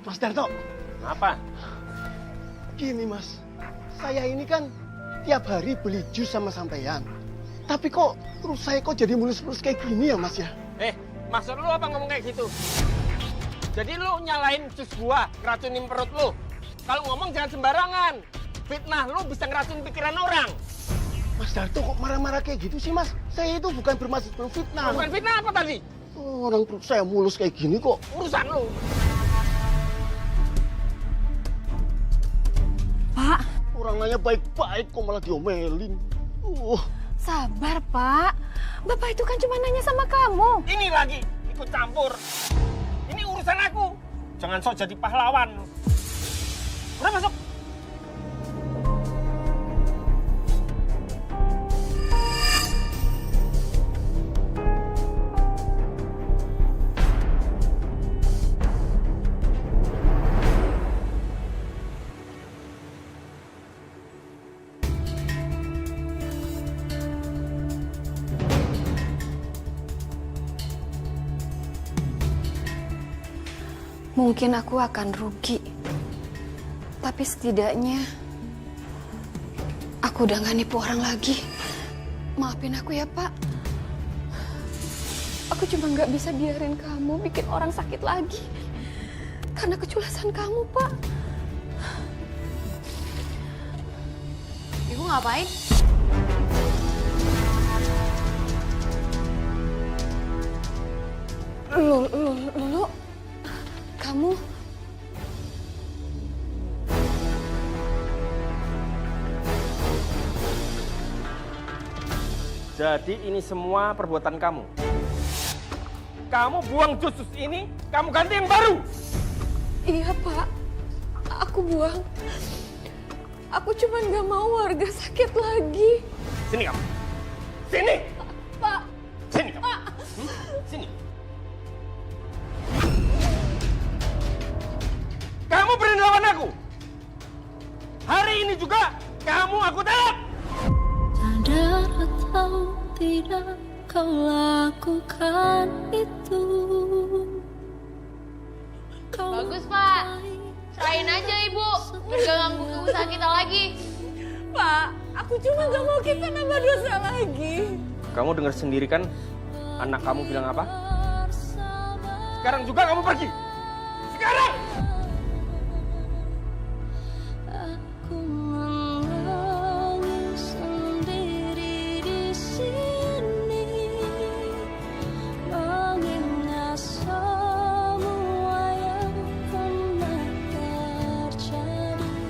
Mas Darto, Apa? gini Mas. Saya ini kan tiap hari beli jus sama sampean. Tapi kok terus saya kok jadi mulus-mulus kayak gini ya Mas ya? Maksud lu apa ngomong kayak gitu? Jadi lu nyalain jus gua, ngeracunin perut lu. Kalau ngomong jangan sembarangan. Fitnah lu bisa ngeracunin pikiran orang. Mas Darto kok marah-marah kayak gitu sih Mas? Saya itu bukan bermaksud fitnah. Bukan fitnah apa tadi? Orang perut saya mulus kayak gini kok. Urusan lu. Pak, Orang nanya baik-baik kok malah diomelin. sabar Pak. Bapak itu kan cuma nanya sama kamu. Ini lagi ikut campur. Ini urusan aku. Jangan sok jadi pahlawan. Udah masuk. Mungkin aku akan rugi. Tapi setidaknya aku udah gak nipu orang lagi. Maafin aku ya Pak. Aku cuma gak bisa biarin kamu bikin orang sakit lagi. Karena keculasan kamu, Pak. Ibu ngapain? Lulu, kamu Jadi ini semua perbuatan kamu. Kamu buang jus ini, kamu ganti yang baru. iya Pak, aku buang. Aku cuma gak mau warga sakit lagi. Sini kamu. Sini. Pak, Sini kamu. Sini. Kamu berani lawan aku. Hari ini juga kamu aku tangkap. Sadar atau tidak kau lakukan itu. Bagus, Pak. Serahin aja, Ibu. Biar gak ganggu usaha kita lagi. Pak, aku cuma gak mau kita nambah dosa lagi. Kamu dengar sendiri kan anak kamu bilang apa? Sekarang juga kamu pergi. Sekarang! Aku menangis sendiri di sini, mengingat semua yang pernah terjadi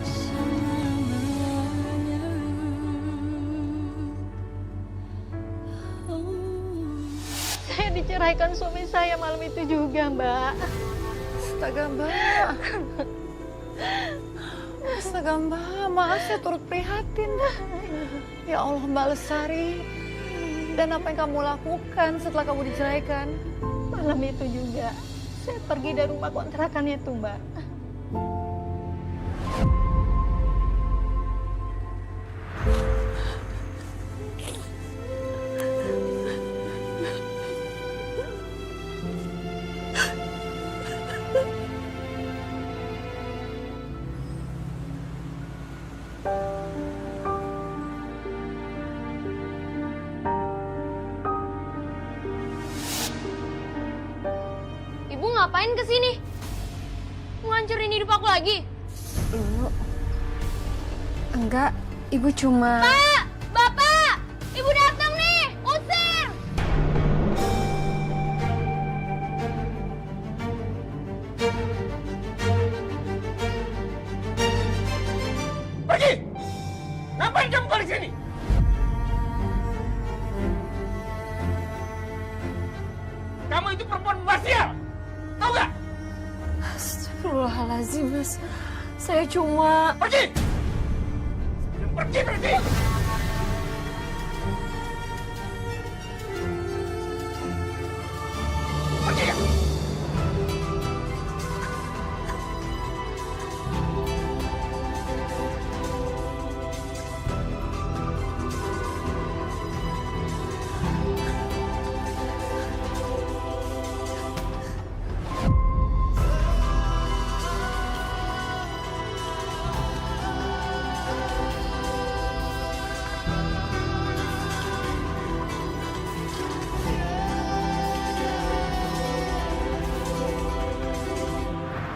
semuanya. Saya diceraikan suami saya malam itu juga, Mbak. Astaga, Mbak. Astaga, Mbak. Maaf, saya turut prihatin. Ya Allah, Mbak Lestari. Dan apa yang kamu lakukan setelah kamu diceraikan? Malam itu juga, saya pergi dari rumah kontrakan itu, Mbak. Ibu ngapain kesini? Mau ngancurin hidup aku lagi? Enggak, Ibu cuma... Pak! Bapak! Ibu datang nih! Usir! Pergi! Ngapain kamu balik sini? Kamu itu perempuan basial! Tahu gak? Astagfirullahaladzim, Mas. Saya cuma... Pergi! Pergi, pergi! Pergi ya?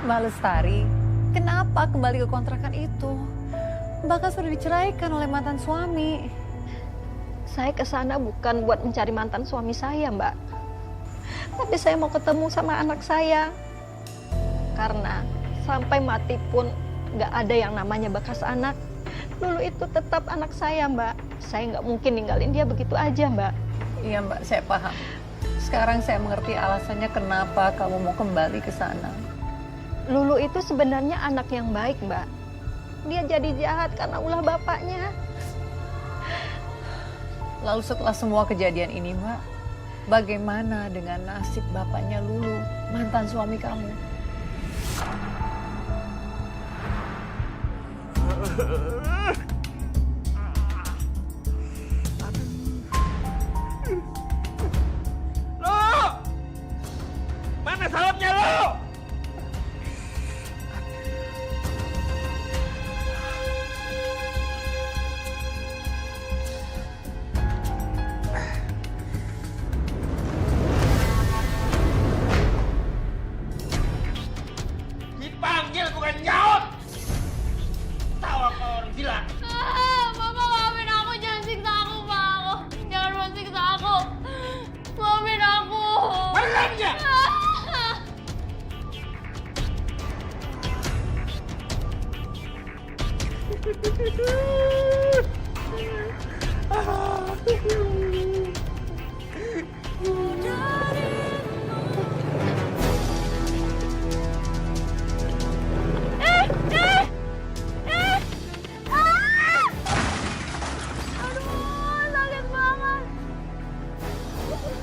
Mbak Lestari, kenapa kembali ke kontrakan itu? Mbak kan sudah diceraikan oleh mantan suami. Saya ke sana bukan buat mencari mantan suami saya, Mbak. Tapi saya mau ketemu sama anak saya. Karena sampai mati pun nggak ada yang namanya bekas anak. Lulu itu tetap anak saya, Mbak. Saya nggak mungkin ninggalin dia begitu aja, Mbak. Iya Mbak, saya paham. Sekarang saya mengerti alasannya kenapa kamu mau kembali ke sana. Lulu itu sebenarnya anak yang baik, Mbak. Dia jadi jahat karena ulah bapaknya. Lalu setelah semua kejadian ini Mbak, bagaimana dengan nasib bapaknya Lulu, mantan suami kamu? Lu! Mana salapnya lu? Dipanggil bukan jawab. Tawa kau orang gila. Bapak maafin aku, jangan siksa aku, Pak. Jangan mau siksa aku. Maafin aku. Malamnya. Aduh, sakit banget.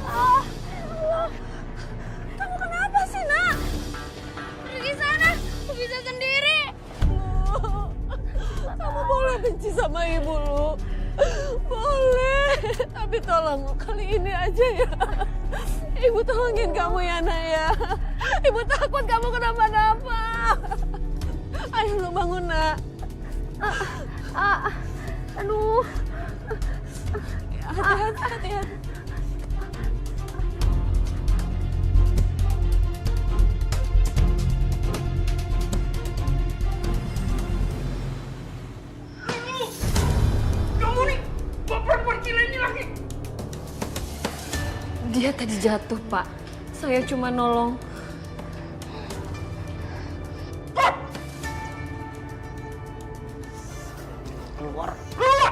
Allah. Kamu kenapa sih, Nak? Pergi sana, aku bisa sendiri. Kamu boleh benci sama ibu, Lu. Boleh. Tapi tolong kali ini aja ya. Ibu tolongin kamu ya, Nak ya. Ibu takut kamu kenapa-napa. Ayo Lu bangun, Nak. Aduh. Hati-hati. Kamu nih, bawa perempuan gila ini lagi. Dia tadi jatuh, Pak. Saya cuma nolong. Keluar. Keluar!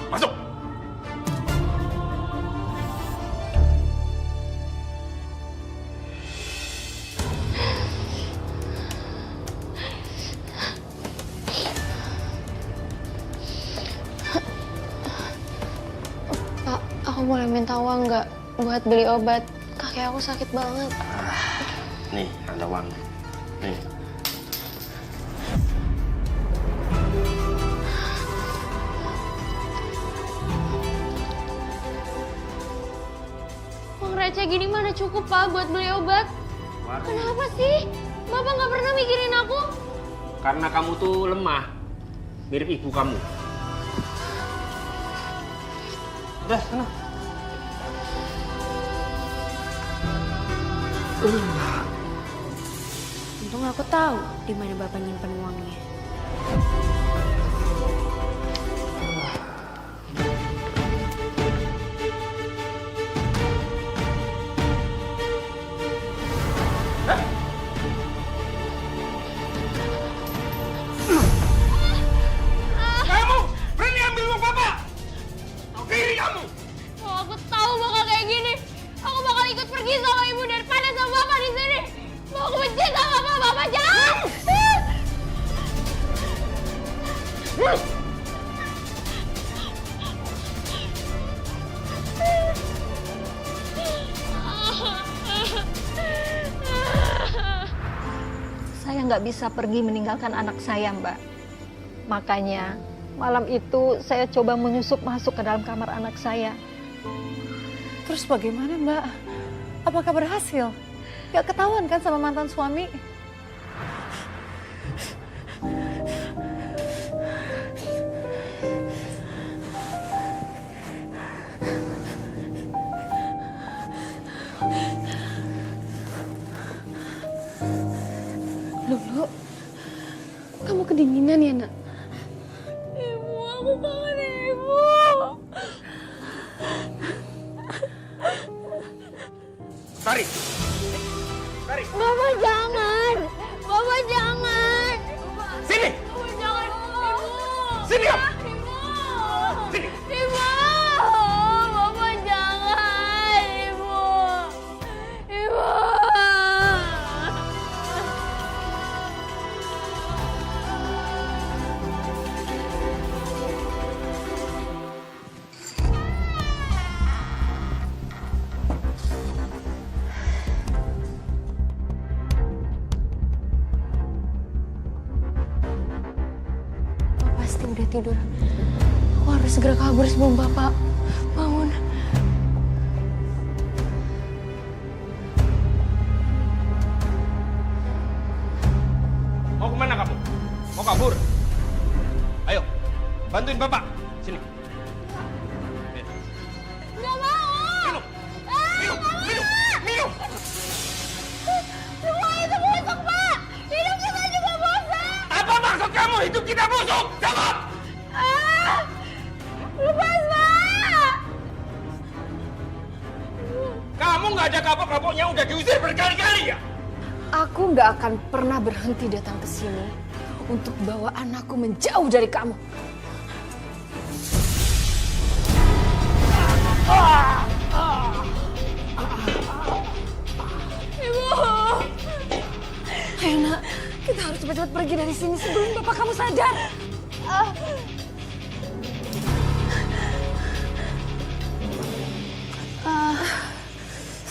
Masuk! Pak, aku boleh minta uang nggak buat beli obat? Kaki aku sakit banget. Nih, ada uang. Nih. Uang receh gini mana cukup, Pak, buat beli obat? Kenapa sih? Bapak nggak pernah mikirin aku? Karena kamu tuh lemah. Mirip ibu kamu. Udah, sana. Untung aku tahu di mana Bapak nyimpen uangnya. Kamu berani ambil uang Bapak? Tahu diri kamu? Kalau aku tahu bakal kayak gini, aku bakal ikut pergi sama ibu daripada sama Bapak di sini. Mau aku benci sama Bapak, jangan! Saya nggak bisa pergi meninggalkan anak saya, Mbak. Makanya Malam itu saya coba menyusup masuk ke dalam kamar anak saya. Terus bagaimana, Mbak? Apakah berhasil? Gak ketahuan kan sama mantan suami? Lulu, kamu kedinginan ya, Nak? Ibu, aku kangen ibu. Sari! Sari! Bapak jangan! Bapak jangan! Sini! Bapak jangan, ibu. Sini kamu! Ibu. Sini! Ibu. Bapak jangan, ibu. Ibu. Bapak pasti udah tidur. Aku harus segera kabur sebelum Bapak bangun. Mau kemana kamu? Mau kabur? Ayo, bantuin bapak. Sini. Nggak mau! Minum! Minum! Minum! Minum! Semua itu busuk, Pak! Hidup kita juga busuk! Apa maksud kamu hidup kita busuk? Jawab! Lepas, Pak! Kamu nggak ada kapok-kapoknya udah diusir berkali-kali ya? Aku nggak akan pernah berhenti datang ke sini untuk bawa anakku menjauh dari kamu. Ibu. Ayo, Nak, kita harus cepat-cepat pergi dari sini sebelum bapak kamu sadar.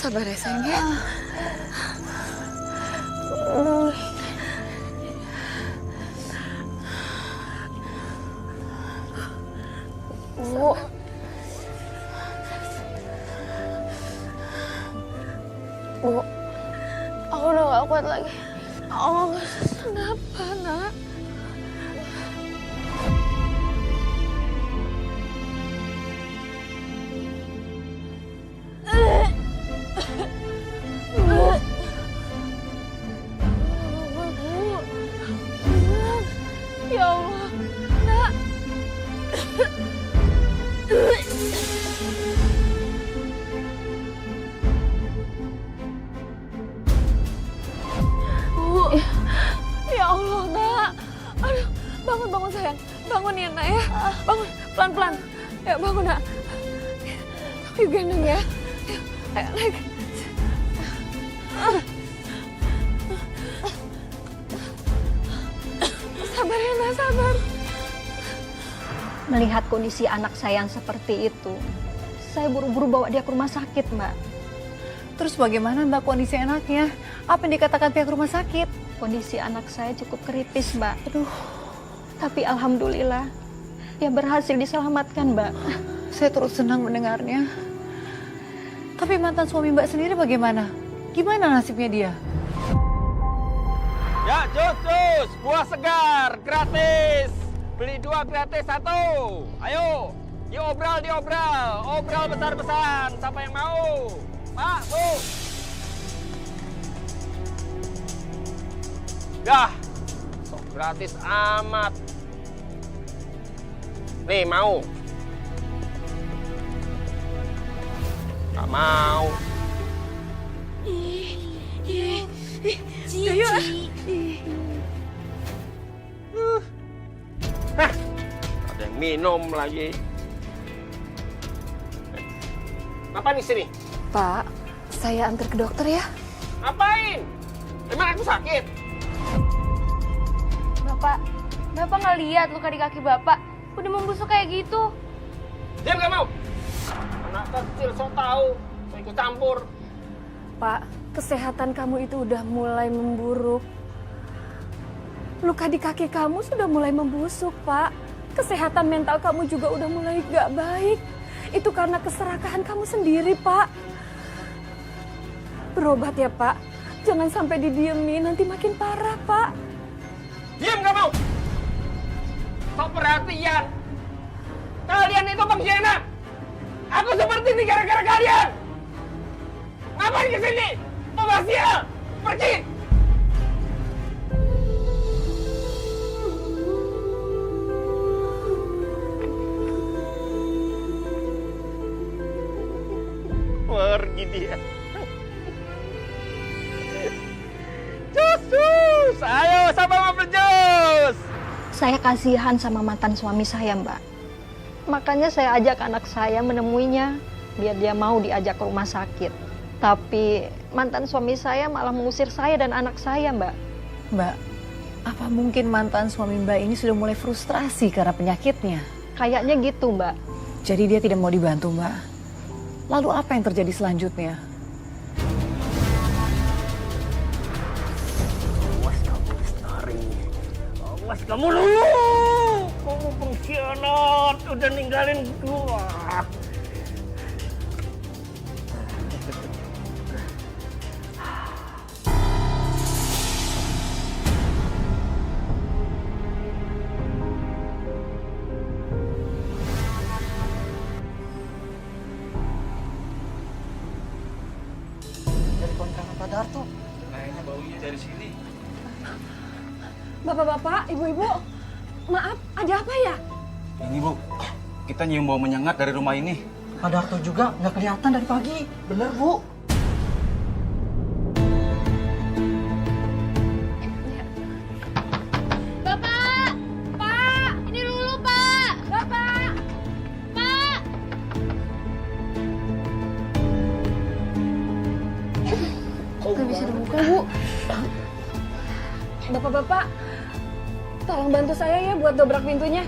Sabar ya, sayang ya. Bu. Bu, aku udah gak kuat lagi. Oh, kenapa, Nak? Ya Allah, Nak. Bu, ya Allah, Nak. Aduh, bangun sayang. Bangun ya, Nak ya. Bangun, pelan-pelan. Ya, bangun, Nak. Yuk gendong ya. Ayo, naik. Sabar ya, Nak, sabar. Melihat kondisi anak saya yang seperti itu, saya buru-buru bawa dia ke rumah sakit, Mbak. Terus bagaimana, Mbak, kondisi anaknya? Apa yang dikatakan pihak rumah sakit? Kondisi anak saya cukup kritis, Mbak. Aduh. Tapi alhamdulillah, dia berhasil diselamatkan, Mbak. Saya turut senang mendengarnya. Tapi mantan suami Mbak sendiri bagaimana? Gimana nasibnya dia? Ya, jus, buah segar, gratis. Beli 2 gratis 1. Ayo, diobral. Obral besar-besaran. Siapa yang mau? Pak, Bu. Dah, sok gratis amat. Nih, mau? Gak mau. Yuk. Hah, ada yang minum lagi. Apa nih sini? Pak, saya antar ke dokter ya. Ngapain? Emang aku sakit? Bapak nggak lihat luka di kaki Bapak? Udah membusuk kayak gitu. Dia nggak mau. Anak kecil sok tahu, sok ikut campur. Pak, kesehatan kamu itu udah mulai memburuk. Luka di kaki kamu sudah mulai membusuk, Pak. Kesehatan mental kamu juga udah mulai gak baik. Itu karena keserakahan kamu sendiri, Pak. Berobat ya, Pak. Jangan sampai didiemin, nanti makin parah, Pak. Diam kamu! Sok perhatian! Kalian itu pengkhianat! Aku seperti ini gara-gara kalian! Ngapain kesini? Sial! Pergi! Pergi dia. Jus! Ayo sama mobil jus! Saya kasihan sama mantan suami saya, Mbak. Makanya saya ajak anak saya menemuinya, biar dia mau diajak ke rumah sakit. Tapi mantan suami saya malah mengusir saya dan anak saya, Mbak. Mbak, apa mungkin mantan suami Mbak ini sudah mulai frustrasi karena penyakitnya? Kayaknya gitu, Mbak. Jadi dia tidak mau dibantu, Mbak. Lalu apa yang terjadi selanjutnya? Awas kamu, Lestari. Awas kamu dulu. Kamu pengkhianat, udah ninggalin gua. Dari kontrakan Pak Darto. Kayaknya baunya dari sini. Bapak-bapak, ibu-ibu, maaf, ada apa ya? Ini Bu, kita nyium bau menyengat dari rumah ini. Pak Darto juga nggak kelihatan dari pagi. Bener, Bu. Bapak! Pak! Ini dulu, Pak! Bapak! Pak! Gak bisa dibuka, Bu. Bapak-bapak, tolong bantu saya ya buat dobrak pintunya.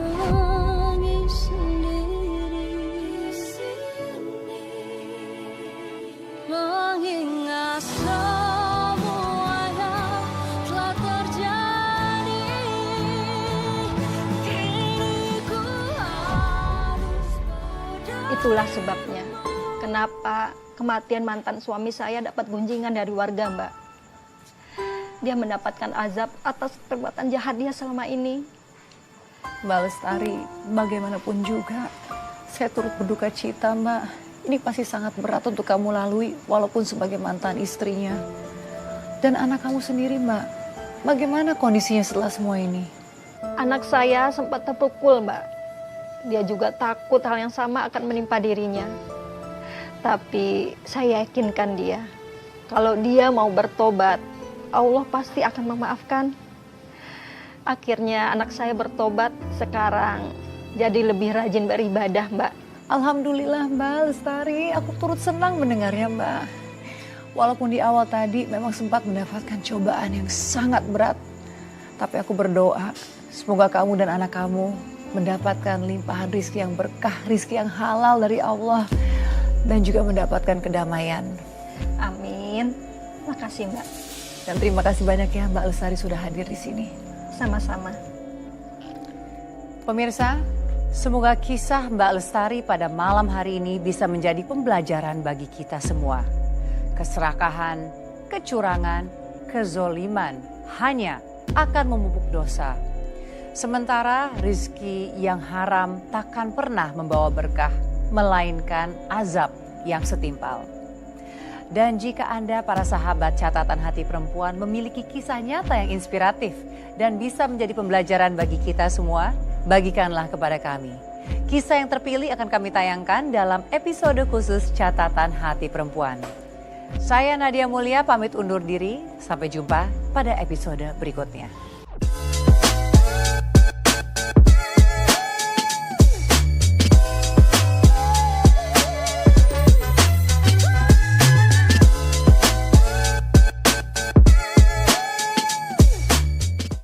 Menangis sendiri di sini, mengingat semua yang telah terjadi. Kini ku harus berdamai. Itulah sebabnya kenapa kematian mantan suami saya dapat gunjingan dari warga, Mbak. Dia mendapatkan azab atas perbuatan jahat dia selama ini. Mbak Lestari, bagaimanapun juga, saya turut berduka cita, Mbak. Ini pasti sangat berat untuk kamu lalui, walaupun sebagai mantan istrinya. Dan anak kamu sendiri, Mbak, bagaimana kondisinya setelah semua ini? Anak saya sempat terpukul, Mbak. Dia juga takut hal yang sama akan menimpa dirinya. Tapi saya yakinkan dia, kalau dia mau bertobat, Allah pasti akan memaafkan. Akhirnya anak saya bertobat, sekarang jadi lebih rajin beribadah, Mbak. Alhamdulillah, Mbak Lestari, aku turut senang mendengarnya, Mbak. Walaupun di awal tadi memang sempat mendapatkan cobaan yang sangat berat. Tapi aku berdoa, semoga kamu dan anak kamu mendapatkan limpahan rizki yang berkah, rizki yang halal dari Allah. Dan juga mendapatkan kedamaian. Amin. Makasih, Mbak. Dan terima kasih banyak ya Mbak Lestari sudah hadir di sini. Sama-sama. Pemirsa, semoga kisah Mbak Lestari pada malam hari ini bisa menjadi pembelajaran bagi kita semua. Keserakahan, kecurangan, kezoliman hanya akan memupuk dosa. Sementara rizki yang haram takkan pernah membawa berkah, melainkan azab yang setimpal. Dan jika Anda, para sahabat catatan hati perempuan, memiliki kisah nyata yang inspiratif dan bisa menjadi pembelajaran bagi kita semua, bagikanlah kepada kami. Kisah yang terpilih akan kami tayangkan dalam episode khusus catatan hati perempuan. Saya Nadia Mulia pamit undur diri, sampai jumpa pada episode berikutnya.